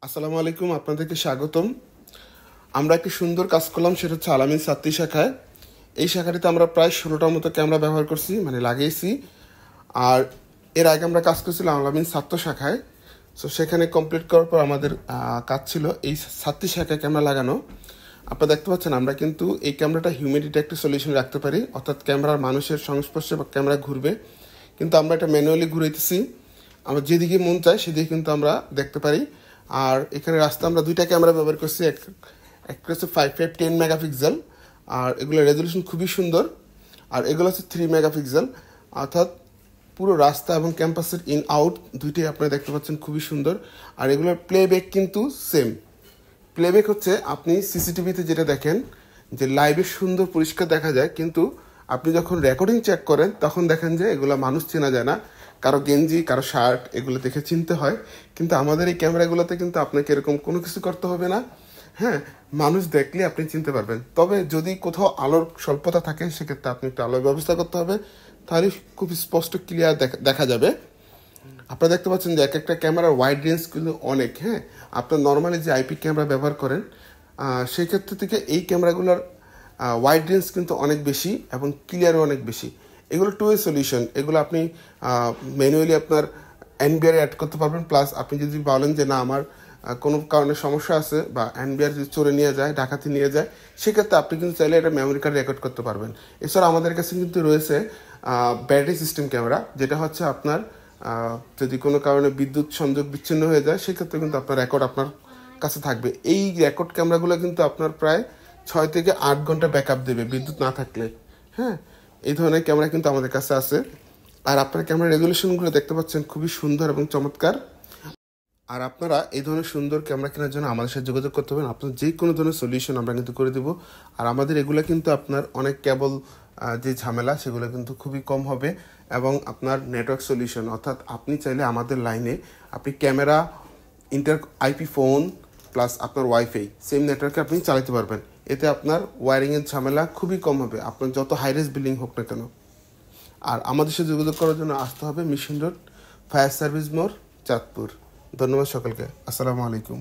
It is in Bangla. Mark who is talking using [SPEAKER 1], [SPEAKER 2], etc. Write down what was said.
[SPEAKER 1] আসসালামু আলাইকুম, আপনাদেরকে স্বাগতম। আমরা একটি সুন্দর কাজ করলাম, সেটা হচ্ছে আলামিন ছাত্রী শাখায়। এই শাখাটিতে আমরা প্রায় 16টার মতো ক্যামেরা ব্যবহার করছি, মানে লাগিয়েছি। আর এর আগে আমরা কাজ করছিলাম আলামিন ছাত্র শাখায়। সো সেখানে কমপ্লিট করার পর আমাদের কাজ ছিল এই ছাত্রী শাখায় ক্যামেরা লাগানো। আপনারা দেখতে পাচ্ছেন আমরা কিন্তু এই ক্যামেরাটা হিউমিডিটি একটা সলিউশন রাখতে পারি, অর্থাৎ ক্যামেরার মানুষের সংস্পর্শে বা ক্যামেরা ঘুরবে, কিন্তু আমরা এটা ম্যানুয়ালি ঘুরাইতেছি। আমরা যেদিকে মন চায় সেদিকে কিন্তু আমরা দেখতে পারি। আর এখানে রাস্তা আমরা দুইটা ক্যামেরা ব্যবহার করছি, একটা হচ্ছে 5.10 মেগাপিক্সেল, আর এগুলো রেজলিউশন খুবই সুন্দর। আর এগুলো হচ্ছে 3 মেগাপিক্সেল, অর্থাৎ পুরো রাস্তা এবং ক্যাম্পাসের ইন আউট দুইটাই আপনারা দেখতে পাচ্ছেন, খুবই সুন্দর। আর এগুলোর প্লেব্যাক কিন্তু সেম। প্লেব্যাক হচ্ছে আপনি সিসিটিভিতে যেটা দেখেন যে লাইভে সুন্দর পরিষ্কার দেখা যায়, কিন্তু আপনি যখন রেকর্ডিং চেক করেন তখন দেখেন যে এগুলো মানুষ চেনা যায় না, কারো গেঞ্জি কারো শার্ট এগুলো দেখে চিনতে হয়। কিন্তু আমাদের এই ক্যামেরাগুলোতে কিন্তু আপনাকে এরকম কোনো কিছু করতে হবে না। হ্যাঁ, মানুষ দেখলে আপনি চিনতে পারবেন। তবে যদি কোথাও আলোর স্বল্পতা থাকে সেক্ষেত্রে আপনি একটু আলোর ব্যবস্থা করতে হবে, তাহলে খুব স্পষ্ট ক্লিয়ার দেখা যাবে। আপনারা দেখতে পাচ্ছেন যে এক একটা ক্যামেরার ওয়াইড রেঞ্জ কিন্তু অনেক। হ্যাঁ, আপনার নর্মালি যে আইপি ক্যামেরা ব্যবহার করেন সেই ক্ষেত্র থেকে এই ক্যামেরাগুলোর ওয়াইড রেঞ্জ কিন্তু অনেক বেশি এবং ক্লিয়ারও অনেক বেশি। এগুলো টু ওয়ে সলিউশন, এগুলো আপনি ম্যানুয়ালি আপনার এনবিআর অ্যাড করতে পারবেন। প্লাস আপনি যদি বলেন যে না আমার কোনো কারণে সমস্যা আছে বা এনবিআর যদি চোরে নিয়ে যায়, ডাকাতি নিয়ে যায়, সেক্ষেত্রে আপনি কিন্তু চাইলে এটা মেমোরি কার্ড রেকর্ড করতে পারবেন। এছাড়া আমাদের কাছে কিন্তু রয়েছে ব্যাটারি সিস্টেম ক্যামেরা, যেটা হচ্ছে আপনার যদি কোনো কারণে বিদ্যুৎ সংযোগ বিচ্ছিন্ন হয়ে যায় সেক্ষেত্রে কিন্তু আপনার রেকর্ড আপনার কাছে থাকবে। এই রেকর্ড ক্যামেরাগুলো কিন্তু আপনার প্রায় 6 থেকে 8 ঘন্টা ব্যাকআপ দেবে বিদ্যুৎ না থাকলে। হ্যাঁ, এই ধরনের ক্যামেরা কিন্তু আমাদের কাছে আছে। আর আপনার ক্যামেরা রেজলিউশনগুলো দেখতে পাচ্ছেন খুবই সুন্দর এবং চমৎকার। আর আপনারা এই ধরনের সুন্দর ক্যামেরা কেনার জন্য আমাদের সাথে যোগাযোগ করতে হবে। আপনার যে কোনো ধরনের সলিউশন আমরা কিন্তু করে দেবো। আর আমাদের এগুলো কিন্তু আপনার অনেক কেবল যে ঝামেলা সেগুলো কিন্তু খুবই কম হবে, এবং আপনার নেটওয়ার্ক সলিউশন, অর্থাৎ আপনি চাইলে আমাদের লাইনে আপনি ক্যামেরা, আইপি ফোন প্লাস আপনার ওয়াইফাই সেম নেটওয়ার্কে আপনি চালাতে পারবেন। এতে আপনার ওয়ারিংয়ের ঝামেলা খুবই কম হবে, আপনার যত হাইরেস বিল্ডিং হোক না কেন। আর আমাদের সাথে যোগাযোগ করার জন্য আসতে হবে মিশন রোড, ফায়ার সার্ভিস মোড়, চাঁদপুর। ধন্যবাদ সকলকে। আসসালামু আলাইকুম।